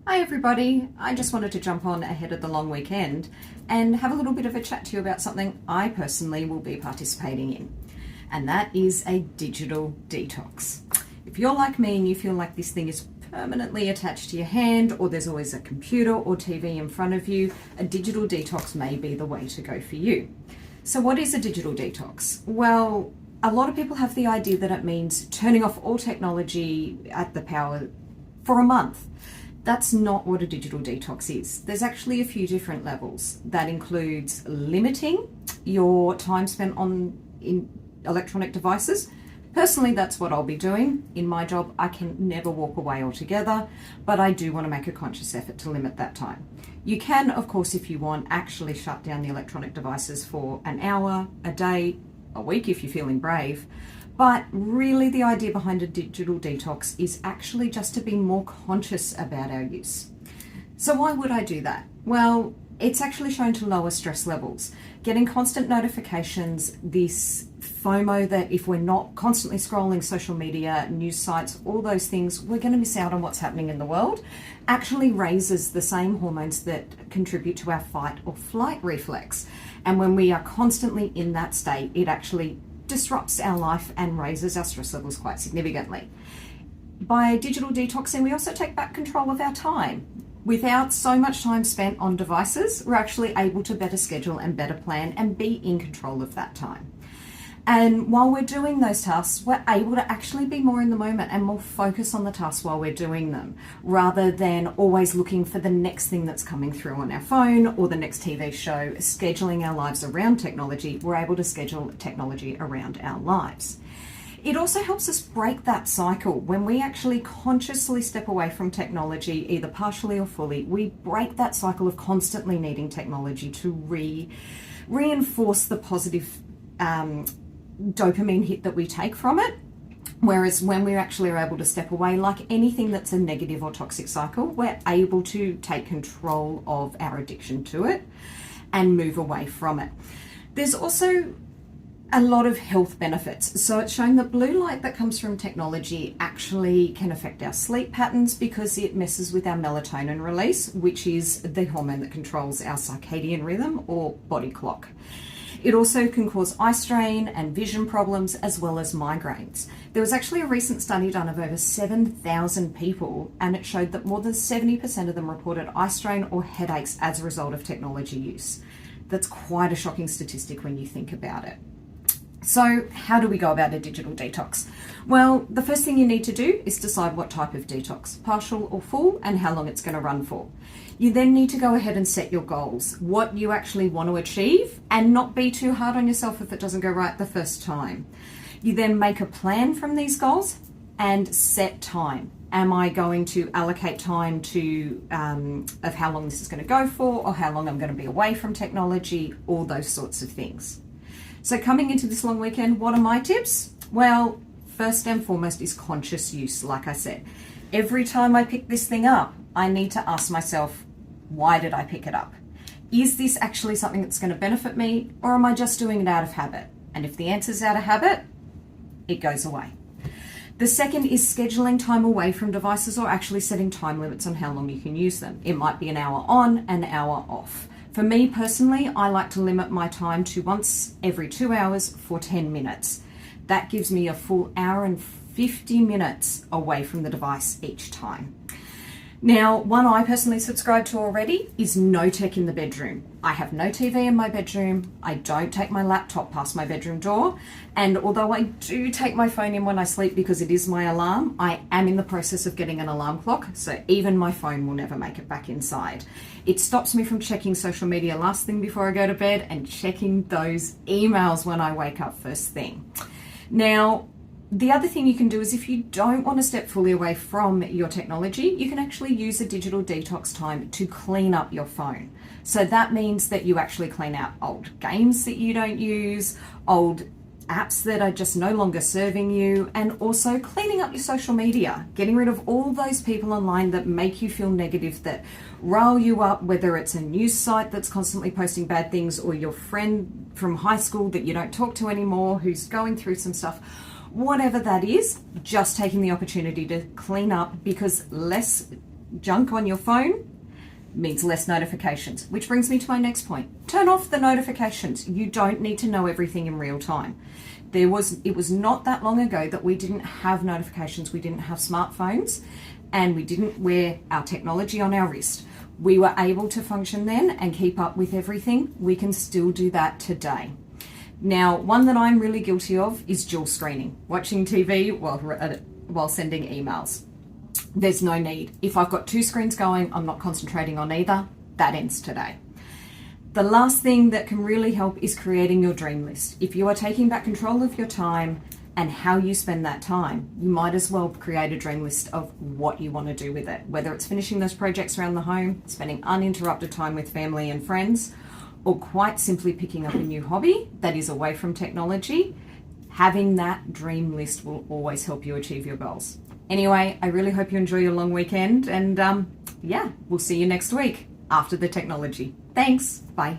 Hi everybody, I just wanted to jump on ahead of the long weekend and have a little bit of a chat to you about something I personally will be participating in, and that is a digital detox. If you're like me and you feel like this thing is permanently attached to your hand, or there's always a computer or TV in front of you, a digital detox may be the way to go for you. So what is a digital detox? Well, a lot of people have the idea that it means turning off all technology at the power for a month. That's not what a digital detox is. There's actually a few different levels. That includes limiting your time spent in electronic devices. Personally, that's what I'll be doing. In my job, I can never walk away altogether, but I do want to make a conscious effort to limit that time. You can, of course, if you want, actually shut down the electronic devices for an hour, a day, a week if you're feeling brave. But really the idea behind a digital detox is actually just to be more conscious about our use. So why would I do that? Well, it's actually shown to lower stress levels. Getting constant notifications, this FOMO that if we're not constantly scrolling social media, news sites, all those things, we're going to miss out on what's happening in the world, actually raises the same hormones that contribute to our fight or flight reflex. And when we are constantly in that state, it actually disrupts our life and raises our stress levels quite significantly. By digital detoxing, we also take back control of our time. Without so much time spent on devices, we're actually able to better schedule and better plan and be in control of that time. And while we're doing those tasks, we're able to actually be more in the moment and more focus on the tasks while we're doing them, rather than always looking for the next thing that's coming through on our phone or the next TV show. Scheduling our lives around technology, we're able to schedule technology around our lives. It also helps us break that cycle. When we actually consciously step away from technology, either partially or fully, we break that cycle of constantly needing technology to reinforce the positive dopamine hit that we take from it. Whereas when we actually are able to step away, like anything that's a negative or toxic cycle, we're able to take control of our addiction to it and move away from it. There's also a lot of health benefits. So it's shown that blue light that comes from technology actually can affect our sleep patterns because it messes with our melatonin release, which is the hormone that controls our circadian rhythm or body clock. It also can cause eye strain and vision problems as well as migraines. There was actually a recent study done of over 7,000 people, and it showed that more than 70% of them reported eye strain or headaches as a result of technology use. That's quite a shocking statistic when you think about it. So how do we go about a digital detox? Well, the first thing you need to do is decide what type of detox, partial or full, and how long it's going to run for. You then need to go ahead and set your goals, what you actually want to achieve, and not be too hard on yourself if it doesn't go right the first time. You then make a plan from these goals and set time. Am I going to allocate time to of how long this is going to go for, or how long I'm going to be away from technology, all those sorts of things. So coming into this long weekend, what are my tips? Well, first and foremost is conscious use, like I said. Every time I pick this thing up, I need to ask myself, why did I pick it up? Is this actually something that's going to benefit me, or am I just doing it out of habit? And if the answer is out of habit, it goes away. The second is scheduling time away from devices, or actually setting time limits on how long you can use them. It might be an hour on, an hour off. For me personally, I like to limit my time to once every 2 hours for 10 minutes. That gives me a full hour and 50 minutes away from the device each time. Now, one I personally subscribe to already is no tech in the bedroom. I have no TV in my bedroom. I don't take my laptop past my bedroom door. And although I do take my phone in when I sleep because it is my alarm, I am in the process of getting an alarm clock. So even my phone will never make it back inside. It stops me from checking social media last thing before I go to bed and checking those emails when I wake up first thing. Now, the other thing you can do is if you don't want to step fully away from your technology, you can actually use a digital detox time to clean up your phone. So that means that you actually clean out old games that you don't use, old apps that are just no longer serving you, and also cleaning up your social media, getting rid of all those people online that make you feel negative, that rile you up, whether it's a news site that's constantly posting bad things or your friend from high school that you don't talk to anymore who's going through some stuff. Whatever that is, just taking the opportunity to clean up, because less junk on your phone means less notifications, which brings me to my next point. Turn off the notifications. You don't need to know everything in real time. It was not that long ago that we didn't have notifications, we didn't have smartphones, and we didn't wear our technology on our wrist. We were able to function then and keep up with everything. We can still do that today. Now, one that I'm really guilty of is dual screening, watching TV while sending emails. There's no need. If I've got two screens going, I'm not concentrating on either. That ends today. The last thing that can really help is creating your dream list. If you are taking back control of your time and how you spend that time, you might as well create a dream list of what you want to do with it, whether it's finishing those projects around the home, spending uninterrupted time with family and friends, or quite simply picking up a new hobby that is away from technology. Having that dream list will always help you achieve your goals. Anyway, I really hope you enjoy your long weekend, and we'll see you next week after the technology. Thanks. Bye.